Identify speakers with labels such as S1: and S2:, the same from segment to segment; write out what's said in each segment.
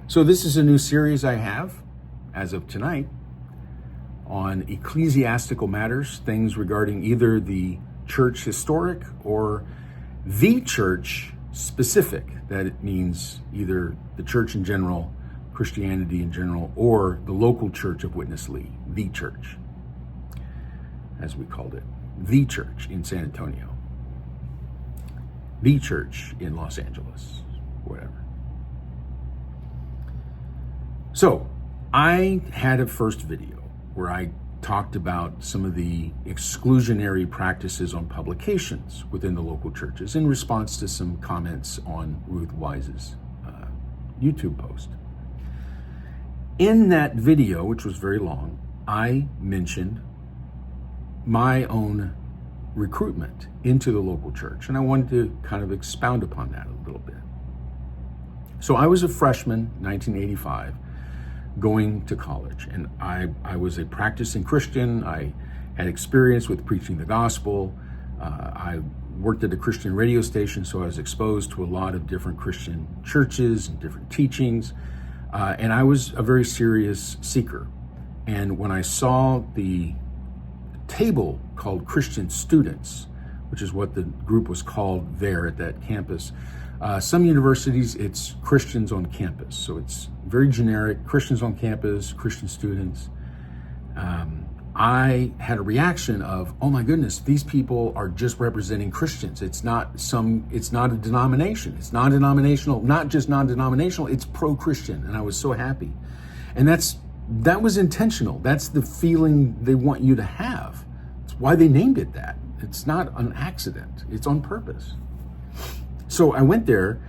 S1: So this is a new series I have, as of tonight, on ecclesiastical matters, things regarding either the church historic or the church specific. That it means either the church in general, Christianity in general, or the local church of Witness Lee, the church, as we called it, the church in San Antonio, the church in Los Angeles, whatever. So I had a first video where I talked about some of the exclusionary practices on publications within the local churches in response to some comments on Ruth Wise's YouTube post. In that video, which was very long, I mentioned my own recruitment into the local church, and I wanted to kind of expound upon that a little bit. So I was a freshman, 1985, going to college, and I was a practicing Christian. I had experience with preaching the gospel. I worked at a Christian radio station, so I was exposed to a lot of different Christian churches and different teachings, and I was a very serious seeker. And when I saw the table called Christian Students, which is what the group was called there at that campus, some universities, it's Christians on campus. So it's very generic, Christians on campus, Christian students. I had a reaction of, oh my goodness, these people are just representing Christians. It's not a denomination. It's non-denominational, not just non-denominational, it's pro-Christian. And I was so happy. And that was intentional. That's the feeling they want you to have. It's why they named it that. It's not an accident. It's on purpose. So I went there,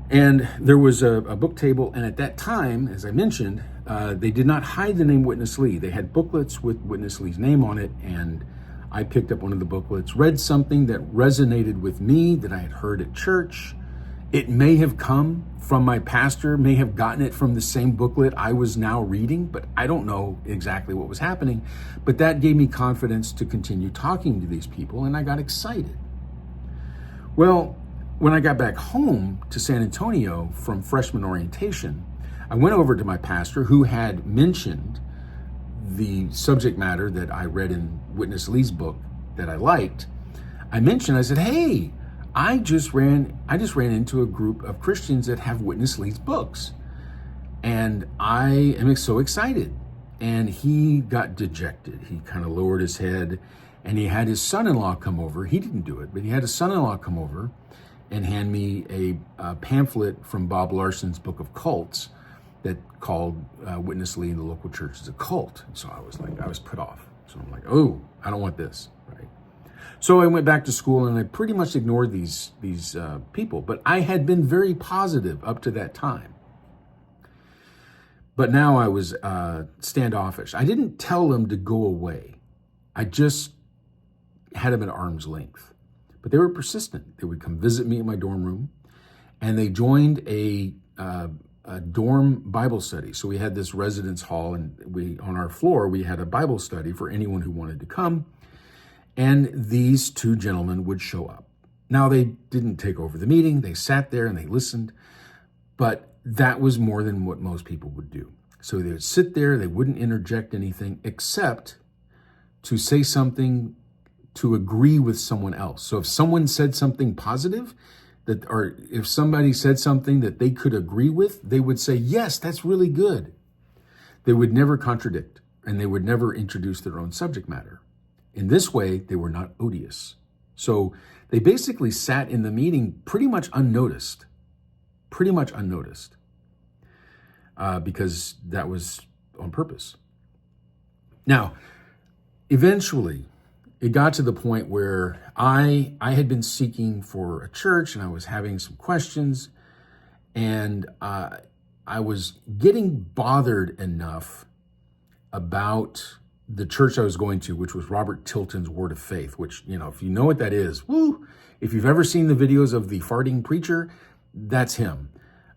S1: and there was a book table, and at that time, as I mentioned, they did not hide the name Witness Lee. They had booklets with Witness Lee's name on it, and I picked up one of the booklets, read something that resonated with me that I had heard at church. It may have come from my pastor, may have gotten it from the same booklet I was now reading, but I don't know exactly what was happening. But that gave me confidence to continue talking to these people, and I got excited. Well, when I got back home to San Antonio from freshman orientation, I went over to my pastor, who had mentioned the subject matter that I read in Witness Lee's book that I liked. I said, hey, I just ran into a group of Christians that have Witness Lee's books, and I am so excited. And he got dejected. He kind of lowered his head, and he had his son-in-law come over. He didn't do it, but he had his son-in-law come over and hand me a pamphlet from Bob Larson's Book of Cults that called Witness Lee in the local church as a cult. So I was put off. So I'm like, oh, I don't want this, right? So I went back to school, and I pretty much ignored these people. But I had been very positive up to that time. But now I was standoffish. I didn't tell them to go away. I just had them at arm's length. But they were persistent. They would come visit me in my dorm room, and they joined a dorm Bible study. So we had this residence hall, and on our floor, we had a Bible study for anyone who wanted to come. And these two gentlemen would show up. Now, they didn't take over the meeting. They sat there and they listened, but that was more than what most people would do. So they would sit there. They wouldn't interject anything except to say something to agree with someone else. So if someone said something positive, or if somebody said something that they could agree with, they would say, yes, that's really good. They would never contradict, and they would never introduce their own subject matter. In this way, they were not odious. So they basically sat in the meeting pretty much unnoticed, because that was on purpose. Now, eventually, it got to the point where I had been seeking for a church, and I was having some questions, and I was getting bothered enough about the church I was going to, which was Robert Tilton's Word of Faith, which, if you know what that is, woo! If you've ever seen the videos of the farting preacher, that's him.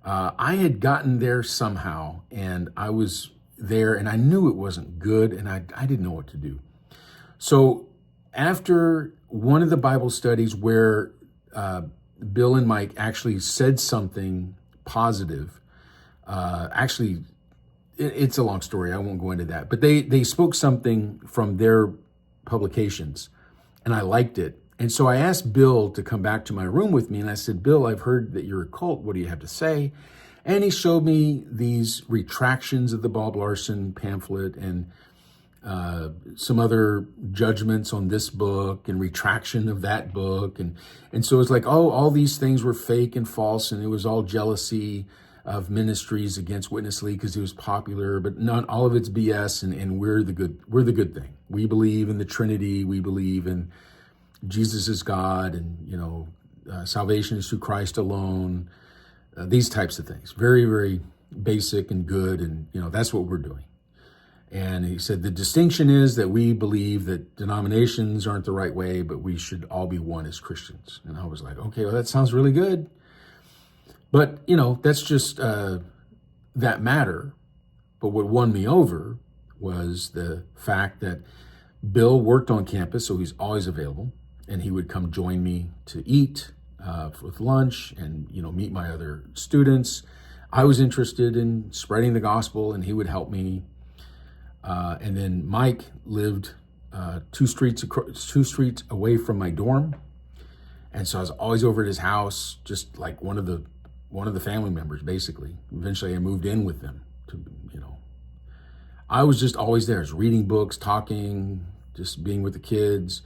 S1: I had gotten there somehow, and I was there, and I knew it wasn't good, and I didn't know what to do. So after one of the Bible studies where Bill and Mike actually said something positive Actually, it's a long story. I won't go into that. But they spoke something from their publications, and I liked it. And so I asked Bill to come back to my room with me, and I said, Bill, I've heard that you're a cult. What do you have to say? And he showed me these retractions of the Bob Larson pamphlet and some other judgments on this book and retraction of that book. And so it's like, oh, all these things were fake and false, and it was all jealousy of ministries against Witness Lee because he was popular, but not all of it's BS, and we're the good thing. We believe in the Trinity. We believe in Jesus is God, and salvation is through Christ alone. These types of things, very, very basic and good, and that's what we're doing. And he said the distinction is that we believe that denominations aren't the right way, but we should all be one as Christians. And I was like, okay, well, that sounds really good. But, that's just that matter. But what won me over was the fact that Bill worked on campus, so he's always available. And he would come join me to eat with lunch and, meet my other students. I was interested in spreading the gospel, and he would help me. And then Mike lived two streets away from my dorm. And so I was always over at his house, just like one of the family members, basically. Eventually I moved in with them I was just always there. I was reading books, talking, just being with the kids.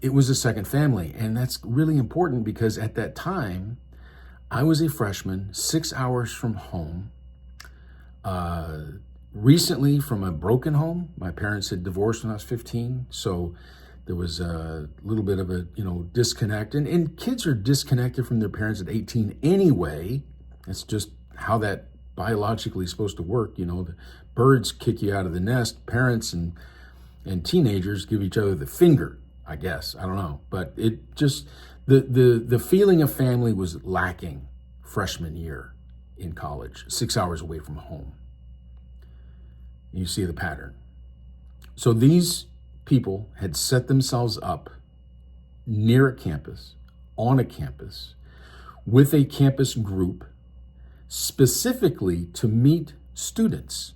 S1: It was a second family. And that's really important because at that time, I was a freshman, 6 hours from home, recently from a broken home. My parents had divorced when I was 15. So there was a little bit of a, disconnect. And kids are disconnected from their parents at 18 anyway. It's just how that biologically is supposed to work. The birds kick you out of the nest. Parents and teenagers give each other the finger, I guess. I don't know. But it just, the feeling of family was lacking freshman year in college, 6 hours away from home. You see the pattern. So these people had set themselves up near a campus, on a campus, with a campus group, specifically to meet students,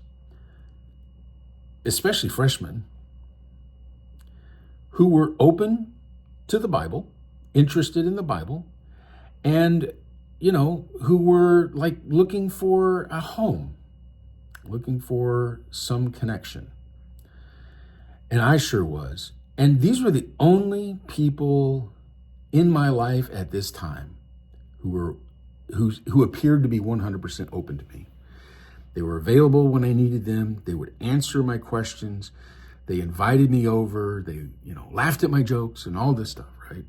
S1: especially freshmen, who were open to the Bible, interested in the Bible, and, who were like looking for a home, looking for some connection. And I sure was. And these were the only people in my life at this time who appeared to be 100% open to me. They were available when I needed them. They would answer my questions. They invited me over. They, laughed at my jokes and all this stuff, right?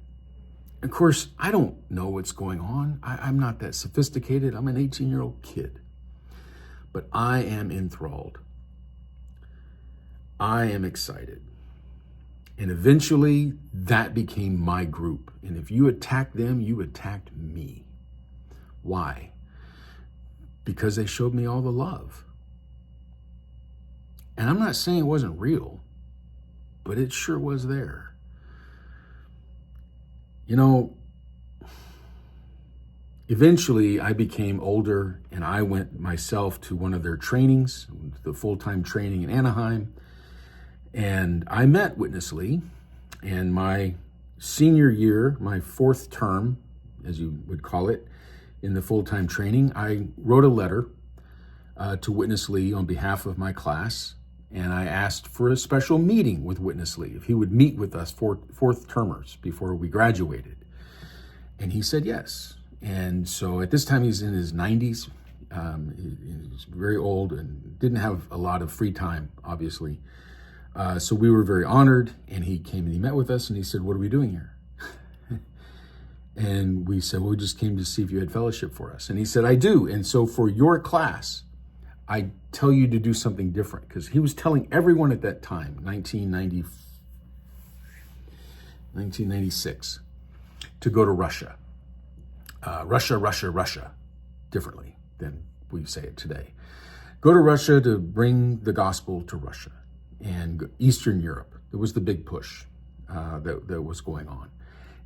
S1: Of course, I don't know what's going on. I'm not that sophisticated. I'm an 18-year-old kid. But I am enthralled. I am excited. And eventually, that became my group. And if you attacked them, you attacked me. Why? Because they showed me all the love. And I'm not saying it wasn't real, but it sure was there. Eventually, I became older, and I went myself to one of their trainings, the full-time training in Anaheim, and I met Witness Lee. And my senior year, my fourth term, as you would call it, in the full-time training, I wrote a letter to Witness Lee on behalf of my class, and I asked for a special meeting with Witness Lee, if he would meet with us fourth termers before we graduated. And he said yes. And so at this time, he's in his 90s. He's very old and didn't have a lot of free time, obviously. So we were very honored, and he came and he met with us, and he said, "What are we doing here?" And we said, "Well, we just came to see if you had fellowship for us." And he said, "I do. And so for your class, I tell you to do something different." Because he was telling everyone at that time, 1996, to go to Russia. Russia, differently than we say it today. Go to Russia to bring the gospel to Russia and Eastern Europe. It was the big push that was going on.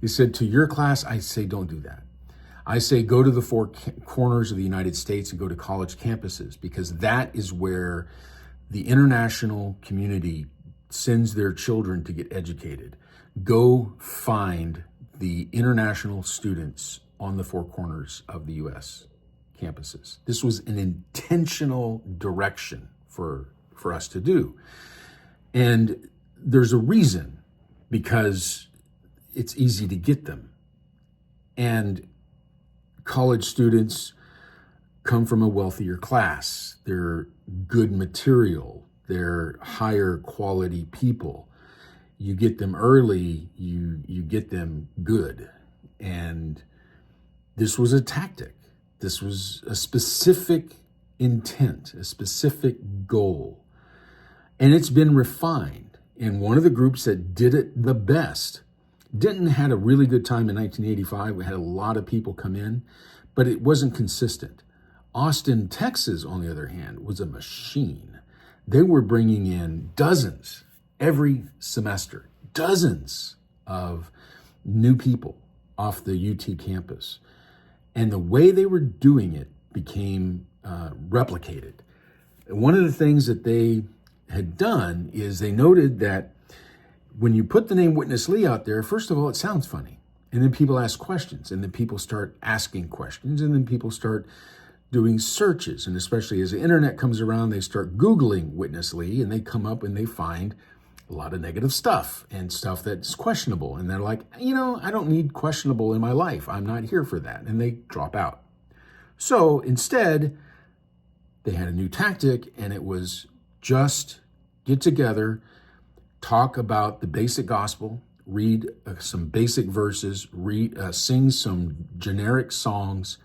S1: He said, to your class, I say, don't do that. I say go to the four corners of the United States and go to college campuses, because that is where the international community sends their children to get educated. Go find the international students on the four corners of the U.S. campuses. This was an intentional direction for us to do. And there's a reason, because it's easy to get them. And college students come from a wealthier class. They're good material. They're higher quality people. You get them early, you get them good. And this was a tactic. This was a specific intent, a specific goal. And it's been refined. And one of the groups that did it the best, Denton had a really good time in 1985. We had a lot of people come in, but it wasn't consistent. Austin, Texas, on the other hand, was a machine. They were bringing in dozens every semester, dozens of new people off the UT campus. And the way they were doing it became replicated. One of the things that they had done is they noted that when you put the name Witness Lee out there, first of all, it sounds funny. And then people ask questions, and then people start asking questions, and then people start doing searches. And especially as the internet comes around, they start Googling Witness Lee, and they come up and they find a lot of negative stuff and stuff that's questionable. And they're like, I don't need questionable in my life. I'm not here for that. And they drop out. So instead, they had a new tactic, and it was just get together, talk about the basic gospel, read some basic verses, sing some generic songs,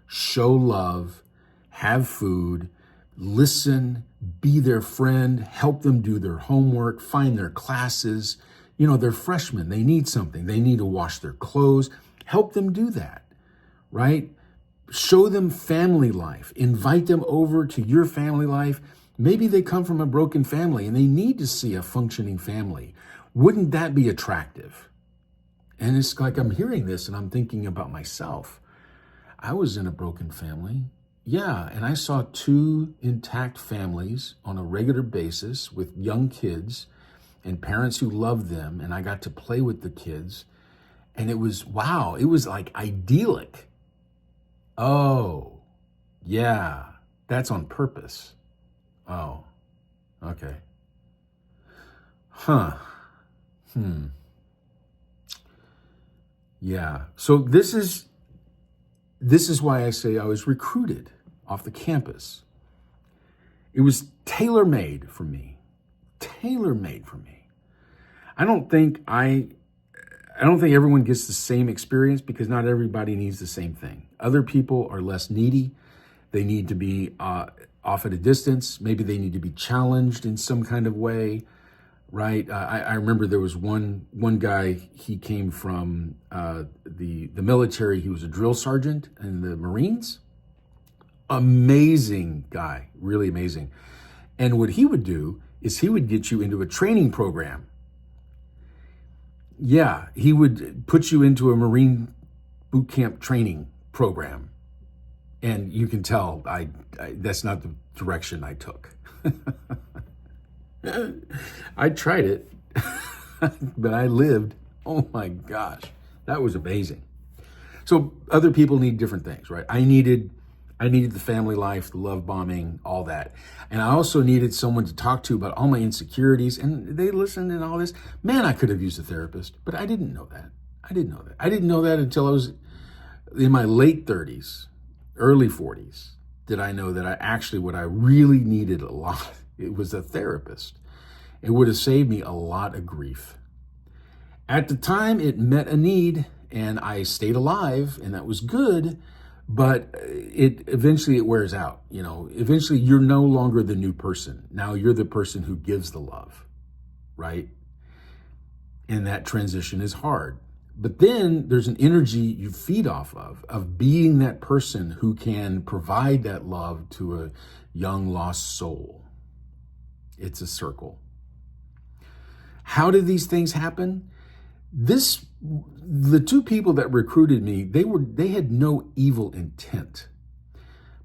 S1: show love, have food, listen, be their friend, help them do their homework, find their classes. They're freshmen. They need something. They need to wash their clothes. Help them do that, right? Show them family life. Invite them over to your family life. Maybe they come from a broken family and they need to see a functioning family. Wouldn't that be attractive? And it's like I'm hearing this and I'm thinking about myself. I was in a broken family. Yeah, and I saw two intact families on a regular basis with young kids and parents who loved them, and I got to play with the kids. And it was, wow, it was like idyllic. Oh, yeah, that's on purpose. Oh, okay. Huh. Yeah. So this is why I say I was recruited off the campus. It was tailor-made for me. Tailor-made for me. I don't think everyone gets the same experience, because not everybody needs the same thing. Other people are less needy. They need to be off at a distance. Maybe they need to be challenged in some kind of way, right? I remember there was one guy, he came from the military. He was a drill sergeant in the Marines. Amazing guy, really amazing. And what he would do is he would get you into a training program. Yeah, he would put you into a Marine boot camp training program. And you can tell that's not the direction I took. I tried it, but I lived. Oh my gosh, that was amazing. So other people need different things, right? I needed the family life, the love bombing, all that. And I also needed someone to talk to about all my insecurities, and they listened and all this. Man, I could have used a therapist, but I didn't know that. I didn't know that until I was in my late 30s, early 40s. Did I know that what I really needed a lot, it was a therapist. It would have saved me a lot of grief. At the time, it met a need, and I stayed alive, and that was good. But eventually it wears out. Eventually you're no longer the new person. Now you're the person who gives the love, right? And that transition is hard. But then there's an energy you feed off of being that person who can provide that love to a young lost soul. It's a circle. How do these things happen? The two people that recruited me, they had no evil intent.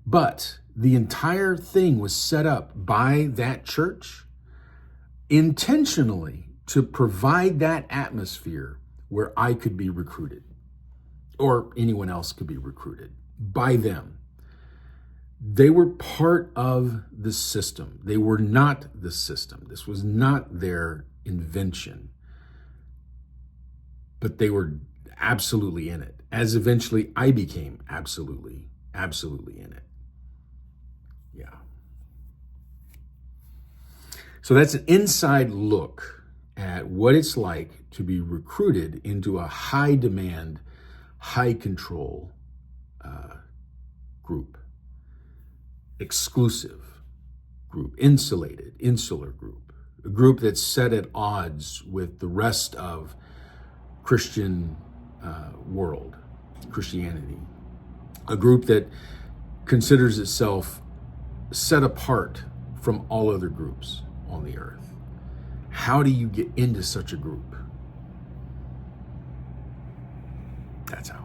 S1: But the entire thing was set up by that church intentionally to provide that atmosphere where I could be recruited, or anyone else could be recruited by them. They were part of the system. They were not the system. This was not their invention, but they were absolutely in it, as eventually I became absolutely in it. Yeah. So that's an inside look at what it's like to be recruited into a high demand, high control group, exclusive group, insular group, a group that's set at odds with the rest of Christian world, Christianity, a group that considers itself set apart from all other groups on the earth. How do you get into such a group? That's how.